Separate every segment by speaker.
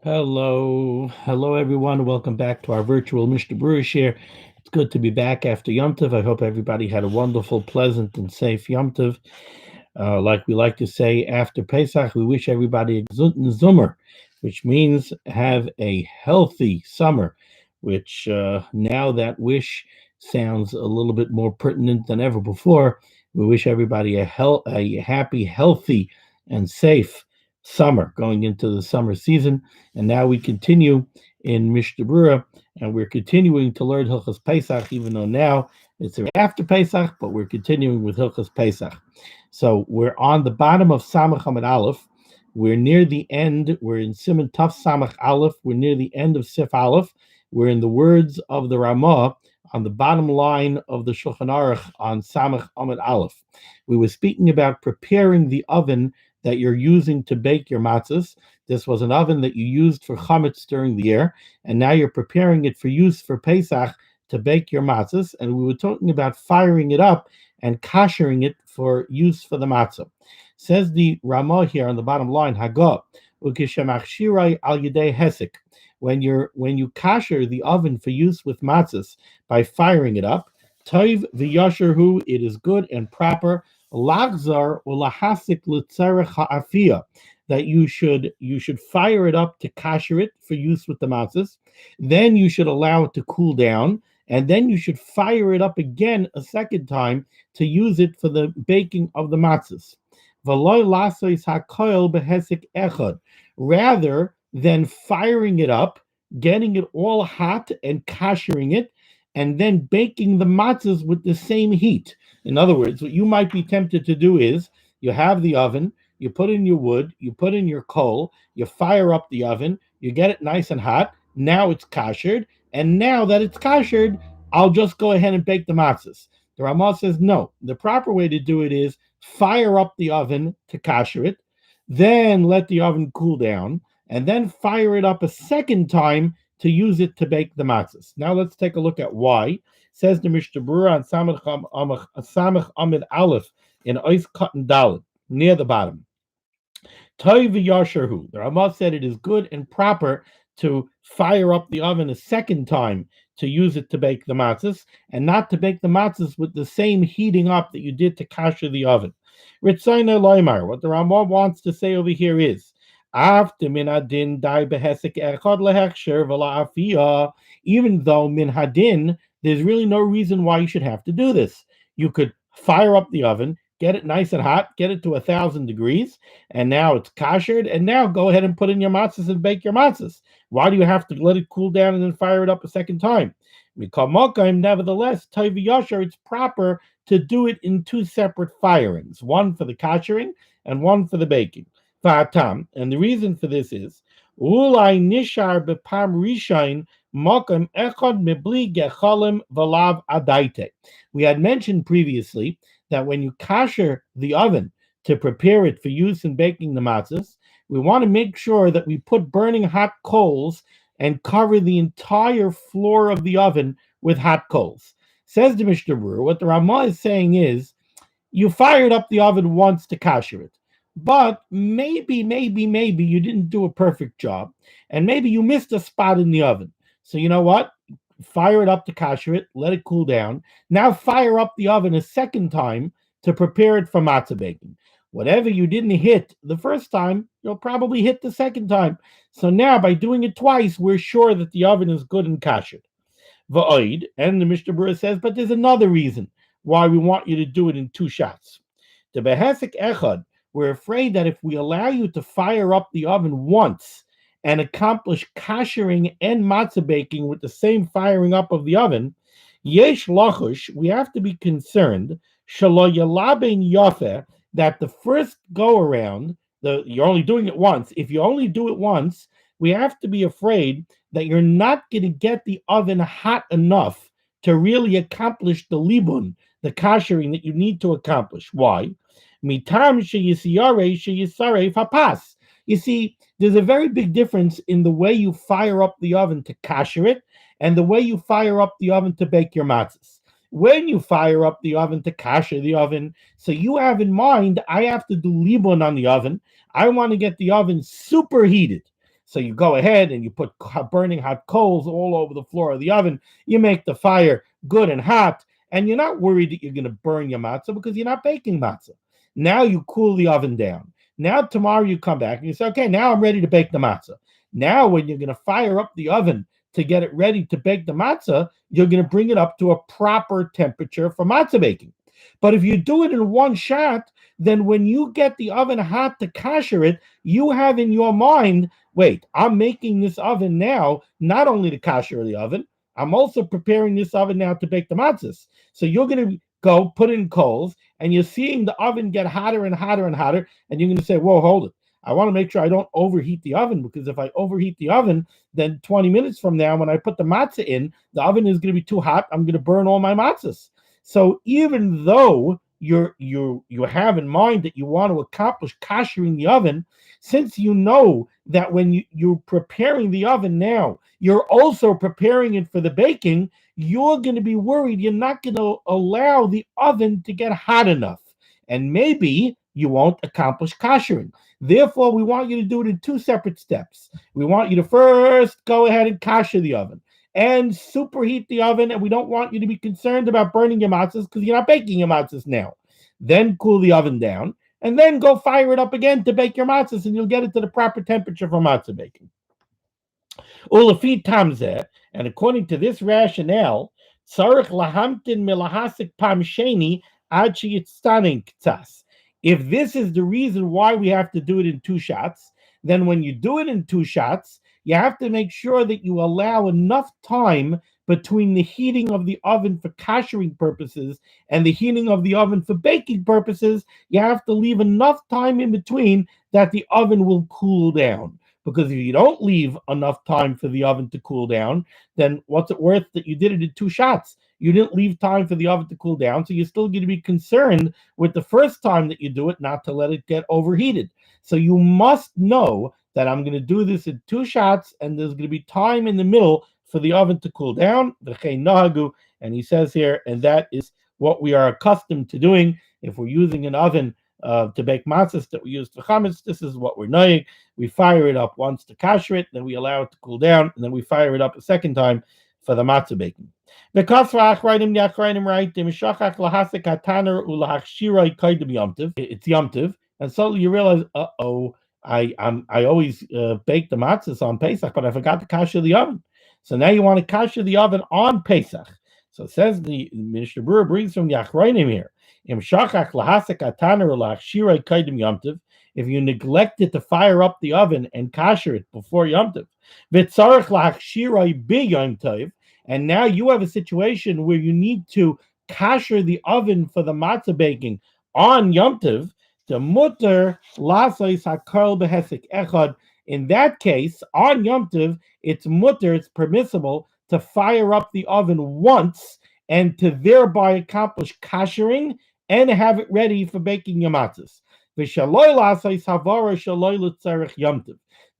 Speaker 1: Hello everyone. Welcome back to our virtual Mishnah Berurah share. It's good to be back after Yom Tov. I hope everybody had a wonderful, pleasant, and safe Yom Tov. Like we like to say after Pesach, we wish everybody a gesunden Zummer, which means have a healthy summer. Which now that wish sounds a little bit more pertinent than ever before. We wish everybody a happy, healthy, and safe summer going into the summer season. And now we continue in Mishnah Berurah, and we're continuing to learn Hilchos Pesach, even though now it's after Pesach, but we're continuing with Hilchos Pesach. So we're on the bottom of Samach Amid Aleph. We're near the end. We're in Siman Taf Samach Aleph. We're near the end of Sif Aleph. We're in the words of the Ramah on the bottom line of the Shulchan Aruch on Samach Amid Aleph. We were speaking about preparing the oven that you're using to bake your matzahs. This was an oven that you used for chametz during the year, and now you're preparing it for use for Pesach to bake your matzahs. And we were talking about firing it up and koshering it for use for the matzah. Says the Ramah here on the bottom line, Hagah, ukishemachshirai al yedei hesek. When you kosher the oven for use with matzahs by firing it up, toiv v'yasherhu, it is good and proper. Lachzar ulahasik l'tzarech ha'afiyah, that you should fire it up to kosher it for use with the matzahs. Then you should allow it to cool down, and then you should fire it up again a second time to use it for the baking of the matzahs. Rather than firing it up, getting it all hot and koshering it, and then baking the matzahs with the same heat. In other words, what you might be tempted to do is you have the oven, you put in your wood, you put in your coal, you fire up the oven, you get it nice and hot. Now it's koshered, and now that it's koshered, I'll just go ahead and bake the matzahs. The Ramah says no. The proper way to do it is fire up the oven to kosher it, then let the oven cool down, and then fire it up a second time to use it to bake the matzahs. Now let's take a look at why. Says the Mishnah Berurah on Samach Amid Aleph in Ois Cotton Dalit, near the bottom. Toiv v'yasherhu. The Ramah said it is good and proper to fire up the oven a second time to use it to bake the matzahs, and not to bake the matzahs with the same heating up that you did to kasher the oven. Ritzayna loymar. What the Ramah wants to say over here is, even though min hadin, there's really no reason why you should have to do this. You could fire up the oven, get it nice and hot, get it to 1,000 degrees, and now it's koshered, and now go ahead and put in your matzahs and bake your matzahs. Why do you have to let it cool down and then fire it up a second time? Nevertheless, Toiv Yasher, it's proper to do it in two separate firings, one for the koshering and one for the baking. And the reason for this is, Ulai nishar bepam rishain makam echad mibli gechalim v'lav adaite. We had mentioned previously that when you kosher the oven to prepare it for use in baking the matzahs, we want to make sure that we put burning hot coals and cover the entire floor of the oven with hot coals. Says the Mishnah Berurah, what the Ramah is saying is, you fired up the oven once to kosher it, but maybe you didn't do a perfect job, and maybe you missed a spot in the oven. So you know what? Fire it up to kosher it, let it cool down. Now fire up the oven a second time to prepare it for matzah baking. Whatever you didn't hit the first time, you'll probably hit the second time. So now by doing it twice, we're sure that the oven is good and koshered. Va'oid, and the Mishnah Berurah says, but there's another reason why we want you to do it in two shots. The behesek echad, we're afraid that if we allow you to fire up the oven once and accomplish koshering and matzah baking with the same firing up of the oven, yesh lachush, we have to be concerned, shalo yalaben yafeh, that the first go around, you're only doing it once. If you only do it once, we have to be afraid that you're not going to get the oven hot enough to really accomplish the libun, the koshering that you need to accomplish. Why? You see, there's a very big difference in the way you fire up the oven to kosher it and the way you fire up the oven to bake your matzahs. When you fire up the oven to kosher the oven, so you have in mind, I have to do libun on the oven. I want to get the oven superheated. So you go ahead and you put burning hot coals all over the floor of the oven. You make the fire good and hot, and you're not worried that you're going to burn your matzah because you're not baking matzah. Now you cool the oven down. Now tomorrow you come back and you say, okay, now I'm ready to bake the matzah. Now when you're going to fire up the oven to get it ready to bake the matzah, you're going to bring it up to a proper temperature for matzah baking. But if you do it in one shot, then when you get the oven hot to kasher it, you have in your mind, wait, I'm making this oven now not only to kasher the oven, I'm also preparing this oven now to bake the matzahs. So you're going to go put in coals, and you're seeing the oven get hotter and hotter and hotter, and you're going to say, whoa, hold it. I want to make sure I don't overheat the oven, because if I overheat the oven, then 20 minutes from now, when I put the matzah in, the oven is going to be too hot. I'm going to burn all my matzahs. So even though you have in mind that you want to accomplish kashering the oven, since you know that when you're preparing the oven now, you're also preparing it for the baking, you're going to be worried you're not going to allow the oven to get hot enough. And maybe you won't accomplish kashering. Therefore, we want you to do it in two separate steps. We want you to first go ahead and kasher the oven and superheat the oven, and we don't want you to be concerned about burning your matzahs because you're not baking your matzahs now. Then cool the oven down, and then go fire it up again to bake your matzahs, and you'll get it to the proper temperature for matzah baking. Ulafit tamzeh, and according to this rationale, tzarich lahamtin milahasik pam sheni ad sheyitztanin ktsas. If this is the reason why we have to do it in two shots, then when you do it in two shots, you have to make sure that you allow enough time between the heating of the oven for kashering purposes and the heating of the oven for baking purposes. You have to leave enough time in between that the oven will cool down. Because if you don't leave enough time for the oven to cool down, then what's it worth that you did it in two shots? You didn't leave time for the oven to cool down, so you're still going to be concerned with the first time that you do it not to let it get overheated. So you must know that I'm going to do this in two shots, and there's going to be time in the middle for the oven to cool down. And he says here, and that is what we are accustomed to doing. If we're using an oven to bake matzahs that we use for chametz, this is what we're knowing. We fire it up once to kasher it, then we allow it to cool down, and then we fire it up a second time for the matzah baking. It's Yom Tov, and so you realize, I always bake the matzahs on Pesach, but I forgot to kasher the oven. So now you want to kasher the oven on Pesach. So it says the Mishnah Berurah brings from the Achronim here. If you neglected to fire up the oven and kasher it before Yom Tov, and now you have a situation where you need to kasher the oven for the matzah baking on Yom Tov, the mutter lasais hakol behesek echad. In that case, on Yom Tov, it's mutter, it's permissible to fire up the oven once and to thereby accomplish kashering and have it ready for baking your matzahs. The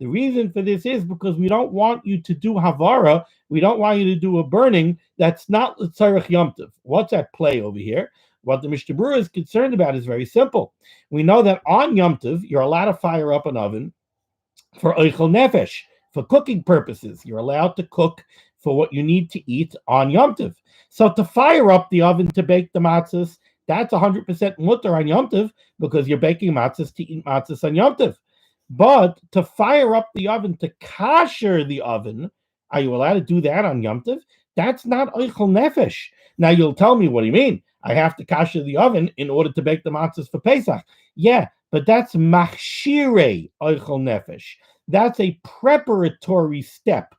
Speaker 1: reason for this is because we don't want you to do havara, we don't want you to do a burning that's not l'tzarech Yom Tov. What's at play over here? What the Mishnah Berurah is concerned about is very simple. We know that on Yom Tov, you're allowed to fire up an oven for oichel nefesh, for cooking purposes. You're allowed to cook for what you need to eat on Yom Tov. So to fire up the oven to bake the matzahs, that's 100% mutter on Yom Tov because you're baking matzahs to eat matzahs on Yom Tov. But to fire up the oven to kasher the oven, are you allowed to do that on Yom Tov? That's not oichel nefesh. Now you'll tell me, what do you mean? I have to kasher the oven in order to bake the matzahs for Pesach. Yeah, but that's machshirei oichel nefesh. That's a preparatory step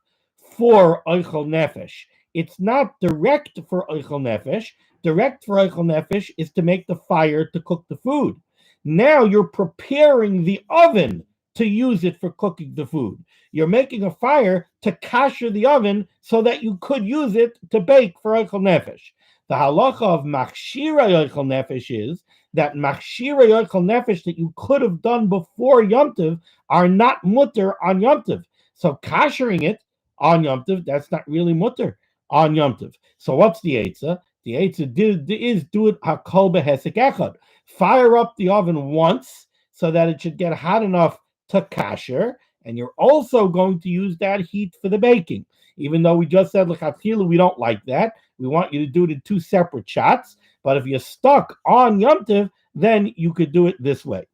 Speaker 1: for oichel nefesh. It's not direct for oichel nefesh. Direct for oichel nefesh is to make the fire to cook the food. Now you're preparing the oven to use it for cooking the food. You're making a fire to kasher the oven so that you could use it to bake for oichel nefesh. The halacha of machshirei oichel nefesh is that machshirei oichel nefesh that you could have done before Yom Tov are not mutter on Yom Tov. So kashering it on Yom Tov, that's not really mutter on Yom Tov. So what's the eitzah? The eitzah is do it hakol behesek echad. Fire up the oven once so that it should get hot enough to kasher, and you're also going to use that heat for the baking. Even though we just said lechatchila, we don't like that. We want you to do it in two separate shots. But if you're stuck on Yom Tov, then you could do it this way.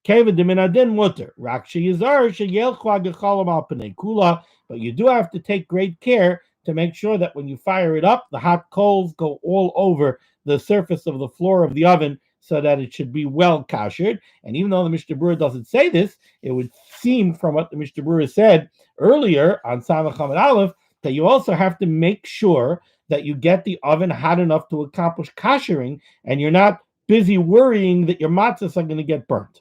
Speaker 1: But you do have to take great care to make sure that when you fire it up, the hot coals go all over the surface of the floor of the oven so that it should be well kashered. And even though the Mishnah Berurah doesn't say this, it would seem from what the Mishnah Berurah said earlier on Samach Hamad Aleph that you also have to make sure that you get the oven hot enough to accomplish kashering, and you're not busy worrying that your matzahs are going to get burnt.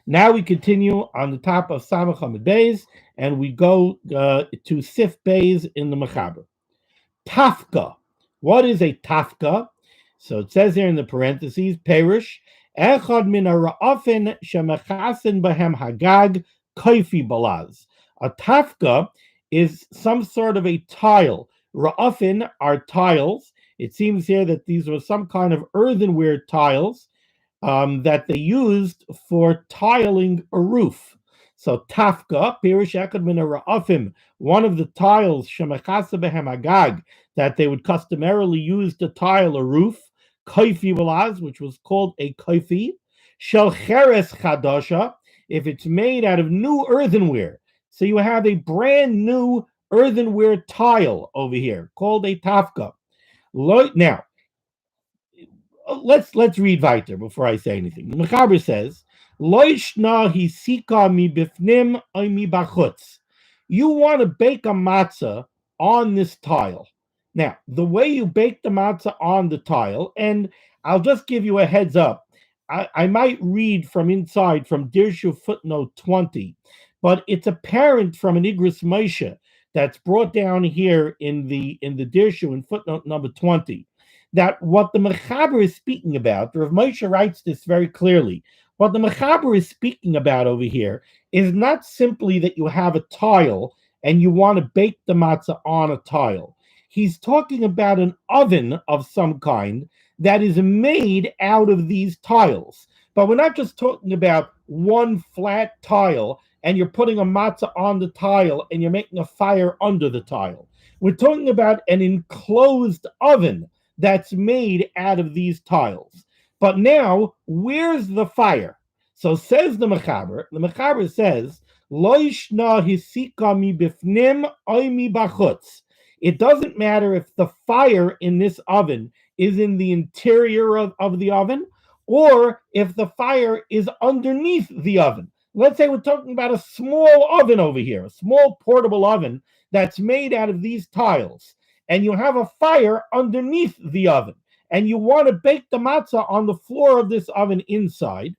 Speaker 1: Now we continue on the top of Samach Hamad Beis, and we go to Seif Beis in the Mechaber. Tafka. What is a tafka? So it says here in the parentheses, Perish, Echad min ha'ra'afin shemechasin behem hagag kaifi balaz. A tafka is some sort of a tile. Ra'afin are tiles. It seems here that these were some kind of earthenware tiles that they used for tiling a roof. So tafka, Pirish Echad min ha'ra'afim, one of the tiles, shemechasa behem hagag, that they would customarily use to tile a roof, kaifi balaz, which was called a kaifi, shel cheres chadasha, if it's made out of new earthenware. So you have a brand new earthenware tile over here called a tafka. Now, let's read weiter before I say anything. The Mechaber says, Loishna hisika mi bifnim ay mi bachutz. You want to bake a matzah on this tile. Now, the way you bake the matzah on the tile, and I'll just give you a heads up, I might read from inside from Dirshu footnote 20, but it's apparent from an Igros Moshe that's brought down here in the Dirshu in footnote number 20, that what the Mechaber is speaking about, Rav Moshe writes this very clearly, what the Mechaber is speaking about over here is not simply that you have a tile and you want to bake the matzah on a tile. He's talking about an oven of some kind that is made out of these tiles. But we're not just talking about one flat tile and you're putting a matzah on the tile and you're making a fire under the tile. We're talking about an enclosed oven that's made out of these tiles. But now, where's the fire? So says the Mechaber says, Lo yishna hisika mi bifnim oy mi bachutz. It doesn't matter if the fire in this oven is in the interior of the oven or if the fire is underneath the oven. Let's say we're talking about a small oven over here, a small portable oven that's made out of these tiles, and you have a fire underneath the oven, and you want to bake the matzah on the floor of this oven inside.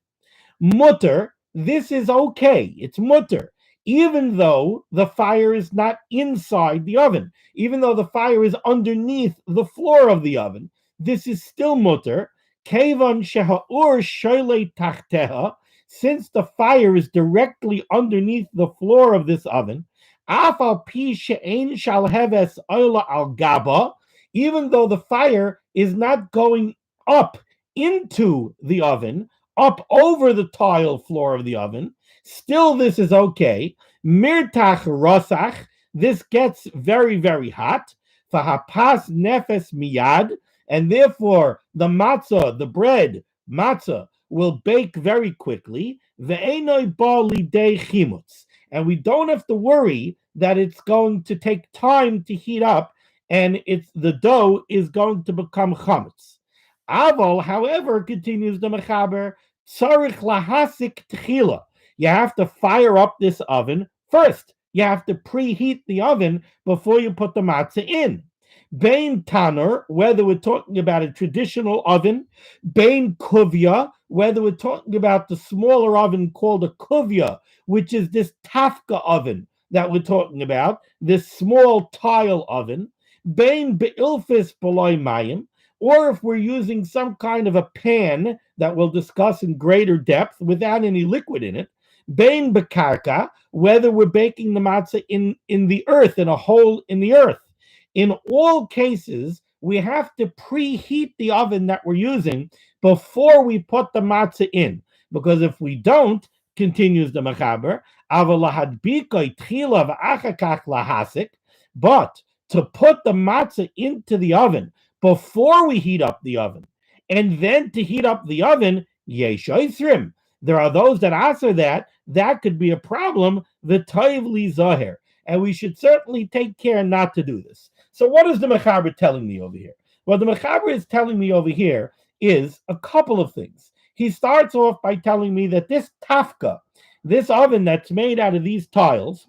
Speaker 1: Mutter, this is okay. It's mutter. Even though the fire is not inside the oven, even though the fire is underneath the floor of the oven, this is still mutter. Kevan sheha'ur shoyle tachteha, since the fire is directly underneath the floor of this oven, afal pi she'ein shal heves oila al gaba, even though the fire is not going up into the oven, up over the tile floor of the oven, still this is okay. Mirtach rosach, this gets very, very hot. Fahapas nefes miyad, and therefore the matzah, the bread, matzah, will bake very quickly. Ve'enoi ba lidei chimutz, and we don't have to worry that it's going to take time to heat up and the dough is going to become chametz. Aval, however, continues the Mechaber, tzarich lahasik tchila. You have to fire up this oven first. You have to preheat the oven before you put the matzah in. Bein tanner, whether we're talking about a traditional oven, bein kuvya, whether we're talking about the smaller oven called a kuvya, which is this tafka oven that we're talking about, this small tile oven, bein beilfis b'loy mayim, or if we're using some kind of a pan that we'll discuss in greater depth without any liquid in it, bein bekarka, whether we're baking the matzah in the earth, in a hole in the earth. In all cases, we have to preheat the oven that we're using before we put the matzah in, because if we don't, continues the Mechaber, but to put the matzah into the oven before we heat up the oven, and then to heat up the oven, yesh oisrim. There are those that answer that could be a problem, the toivli zoher, and we should certainly take care not to do this. So what is the Mechaber telling me over here? What the Mechaber is telling me over here is a couple of things. He starts off by telling me that this tafka, this oven that's made out of these tiles,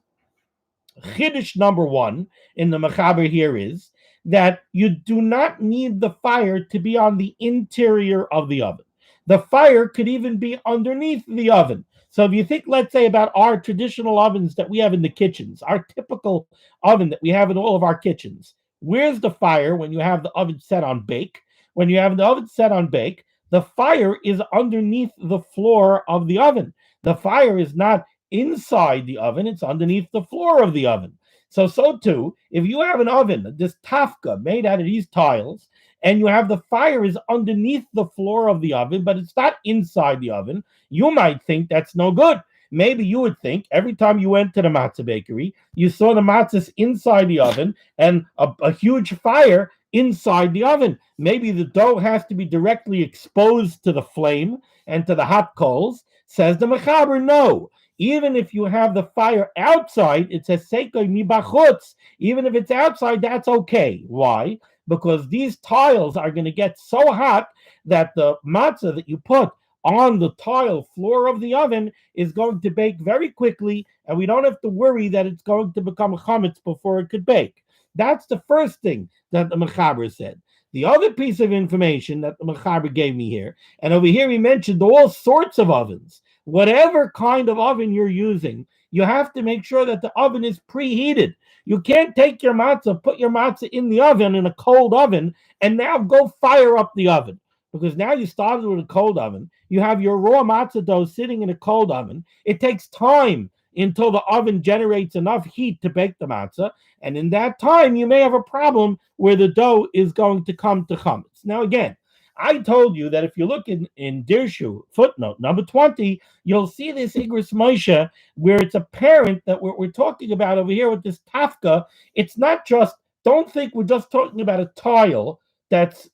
Speaker 1: Chiddush number one in the Mechaber here is that you do not need the fire to be on the interior of the oven. The fire could even be underneath the oven. So if you think, let's say, about our traditional ovens that we have in the kitchens, our typical oven that we have in all of our kitchens, where's the fire when you have the oven set on bake? When you have the oven set on bake, the fire is underneath the floor of the oven. The fire is not inside the oven, it's underneath the floor of the oven. So too, if you have an oven, this tafka made out of these tiles, and you have the fire is underneath the floor of the oven, but it's not inside the oven, you might think that's no good. Maybe you would think every time you went to the matzah bakery, you saw the matzahs inside the oven and a huge fire inside the oven. Maybe the dough has to be directly exposed to the flame and to the hot coals. Says the Mechaber, no. Even if you have the fire outside, it says seikoy mibachutz. Even if it's outside, that's okay. Why? Because these tiles are going to get so hot that the matzah that you put on the tile floor of the oven is going to bake very quickly, and we don't have to worry that it's going to become chametz before it could bake. That's the first thing that the Mechaber said. The other piece of information that the Mechaber gave me here, and over here he mentioned all sorts of ovens. Whatever kind of oven you're using, you have to make sure that the oven is preheated. You can't take your matzah, put your matzah in the oven, in a cold oven, and now go fire up the oven. Because now you started with a cold oven. You have your raw matzah dough sitting in a cold oven. It takes time until the oven generates enough heat to bake the matzah. And in that time, you may have a problem where the dough is going to come to chametz. Now, again, I told you that if you look in Dirshu, footnote number 20, you'll see this Igros Moshe, where it's apparent that what we're talking about over here with this tafka, it's not just, don't think we're just talking about a tile that's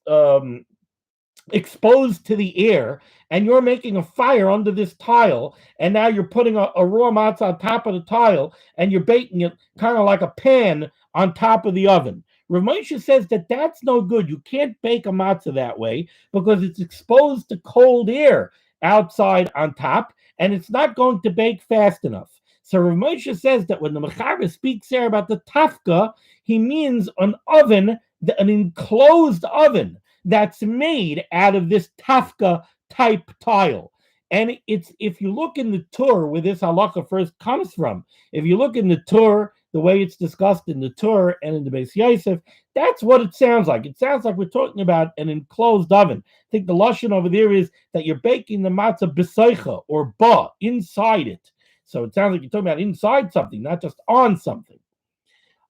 Speaker 1: exposed to the air, and you're making a fire under this tile, and now you're putting a raw matzah on top of the tile, and you're baking it kind of like a pan on top of the oven. Rav Moshe says that that's no good. You can't bake a matzah that way because it's exposed to cold air outside on top, and it's not going to bake fast enough. So Rav Moshe says that when the Mechaber speaks there about the tafka, he means an oven, an enclosed oven that's made out of this tafka type tile. And it's, if you look in the Tur where this halacha first comes from, if you look in the Tur, the way it's discussed in the Tur and in the Beis Yosef, that's what it sounds like. It sounds like we're talking about an enclosed oven. I think the lashon over there is that you're baking the matzah b'seicha, or ba, inside it. So it sounds like you're talking about inside something, not just on something.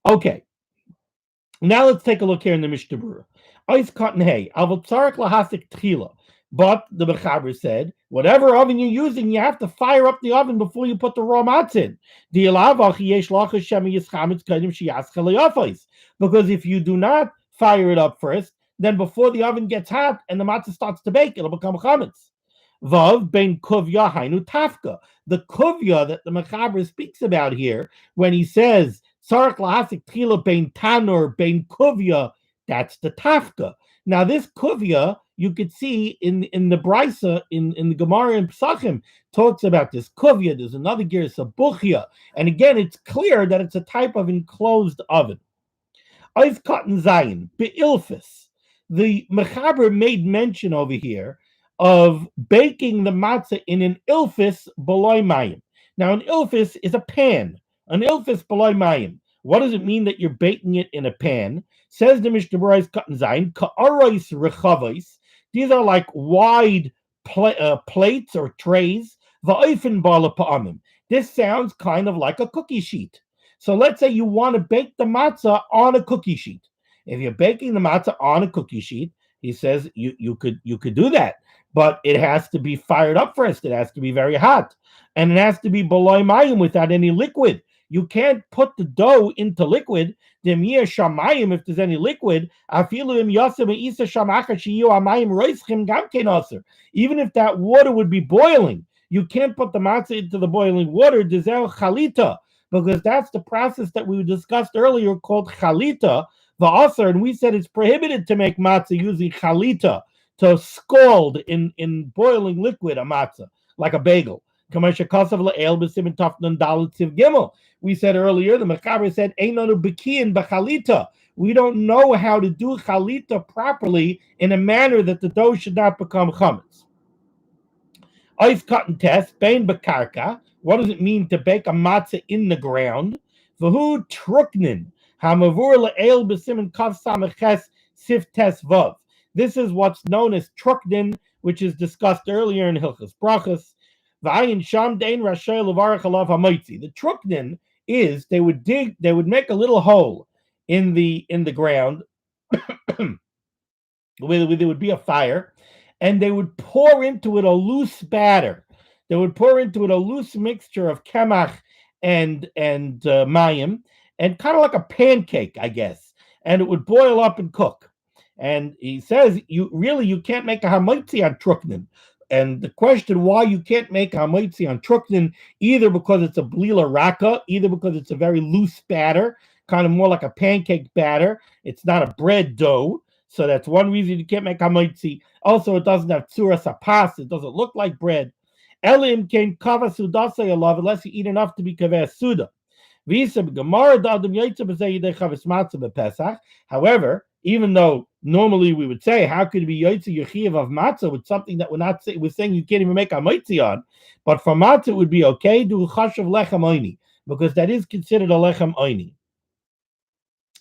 Speaker 1: Okay. Now let's take a look here in the Mishnah Berurah. Ice cotton hay, avol tzarich lahasik tchila. But the Mechaber said, whatever oven you're using, you have to fire up the oven before you put the raw matzah in. Because if you do not fire it up first, then before the oven gets hot and the matzah starts to bake, it'll become chametz. Vav ben kuvya hainu tafka. The kuvya that the Mechaber speaks about here, when he says tzarich lahasik tchila ben tanur ben kuvya, that's the tafka. Now this kuvya, you could see in the Brisa, in the Gemara and Pesachim, talks about this kuvya. There's another gersa buchya, and again, it's clear that it's a type of enclosed oven. I've cotton zayin beilfis. The Mechaber made mention over here of baking the matzah in an ilfis b'loy mayim. Now, an ilfis is a pan. An ilfis b'loy mayim. What does it mean that you're baking it in a pan? Says the Mishnah Berurah cotton zayin ka'aros rechavos. These are like wide plates or trays. This sounds kind of like a cookie sheet. So let's say you want to bake the matzah on a cookie sheet. If you're baking the matzah on a cookie sheet, he says you could do that. but it has to be fired up first. It has to be very hot, and it has to be below mayim without any liquid. You can't put the dough into liquid. Shamayim, if there's any liquid, even if that water would be boiling, you can't put the matzah into the boiling water, chalita, because that's the process that we discussed earlier called chalita, the author, and we said it's prohibited to make matzah using chalita, to scald in boiling liquid a matzah, like a bagel. We said earlier, the Mechaber said, Einonu bekiyin b'chalita. We don't know how to do chalita properly in a manner that the dough should not become chametz. Ice cotton test, bein b'karka. What does it mean to bake a matzah in the ground? V'hu truknin, hamavur le'el b'siman kav sameches sif tes vav. This is what's known as truknin, which is discussed earlier in Hilchos Brachos. The truknin is they would make a little hole in the ground where there would be a fire, and they would pour into it a loose batter. They would pour into it a loose mixture of kemach and mayim, and kind of like a pancake, I guess. And it would boil up and cook. And he says you can't make a hamoitzi on truknin. And the question why you can't make hamoitzi on truknin, either because it's a blila raka, either because it's a very loose batter, kind of more like a pancake batter. It's not a bread dough, so that's one reason you can't make hamoitzi. Also, it doesn't have tzuras apas; it doesn't look like bread. Elim came kava sudasei alav, unless you eat enough to be kaveh suda. However, even though normally we would say, how could it be yotze yechiv of matzah with something that we're saying you can't even make a matzah on, but for matzah it would be okay, do chashav lechem oini, because that is considered a lechem oini.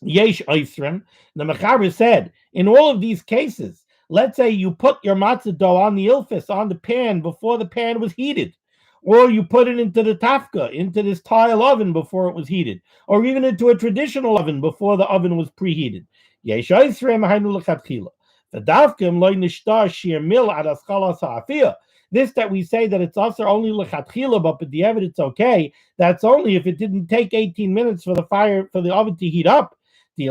Speaker 1: Yesh oisrim. The Mechaber said, in all of these cases, let's say you put your matzah dough on the ilfis, on the pan, before the pan was heated, or you put it into the tafka, into this tile oven before it was heated, or even into a traditional oven before the oven was preheated. This that we say that it's also only lechatchila, but b'diavad it's okay. That's only if it didn't take 18 minutes for the oven to heat up. If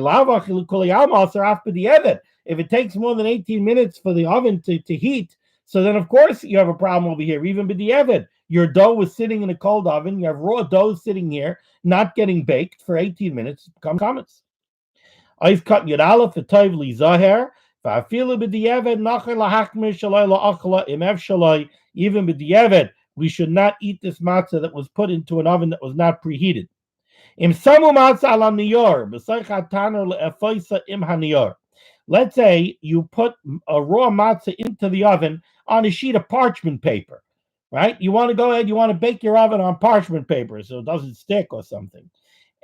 Speaker 1: it takes more than 18 minutes for the oven to heat, so then of course you have a problem over here. Even b'diavad, your dough was sitting in a cold oven. You have raw dough sitting here, not getting baked for 18 minutes. It becomes comments. I've cut Yud Aleph the Tovli Zaher. Even b'diavad, we should not eat this matzah that was put into an oven that was not preheated. Let's say you put a raw matzah into the oven on a sheet of parchment paper, right? You want to go ahead, you want to bake your oven on parchment paper so it doesn't stick or something.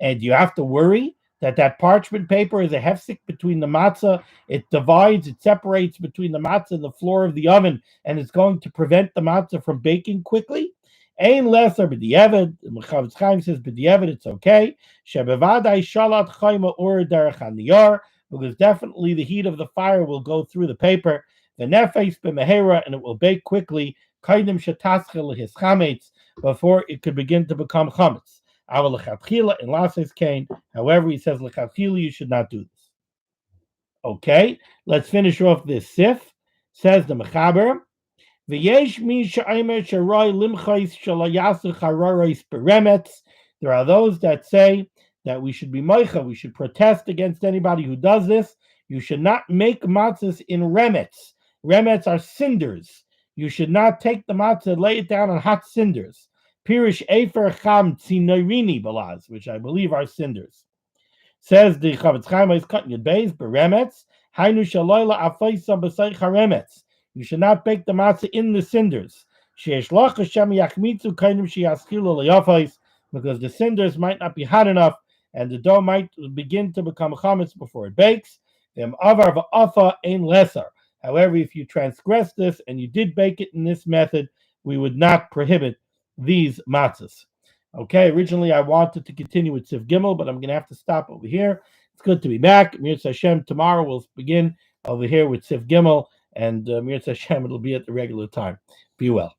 Speaker 1: And you have to worry that parchment paper is a hefsek between the matzah. It divides, it separates between the matzah and the floor of the oven, and it's going to prevent the matzah from baking quickly. Ein lesser b'diavad. Chavetz Chaim says b'diavad it's okay. Shebevadai shalat chayma or derech haniyar, because definitely the heat of the fire will go through the paper. The nefesh b'mehera, and it will bake quickly. Kaidim shetaschel his chametz, before it could begin to become chametz. However, he says lechatchila you should not do this. Okay, let's finish off this sif. Says the Mechaber. There are those that say that we should be moicha, we should protest against anybody who does this. You should not make matzahs in remetz. Remetz are cinders. You should not take the matzah and lay it down on hot cinders. Pirish Efer Cham Tzinorini Balaz, which I believe are cinders. Says the Chavetz Chaim is cutting your base, beremetz, Hainu Shaloila Afaisa B'Saycha Remetz. You should not bake the matzah in the cinders. Sheesh Lach Hashem Yachmitzu Kainim Sheyaskilu Le'Yafais, because the cinders might not be hot enough, and the dough might begin to become chametz before it bakes. Them avar va'afa ein lesser. However, if you transgress this and you did bake it in this method, we would not prohibit these matzahs. Okay, originally I wanted to continue with Sif Gimel, but I'm going to have to stop over here. It's good to be back. Mir Hashem, tomorrow we'll begin over here with Sif Gimel, and Mir Hashem, it'll be at the regular time. Be well.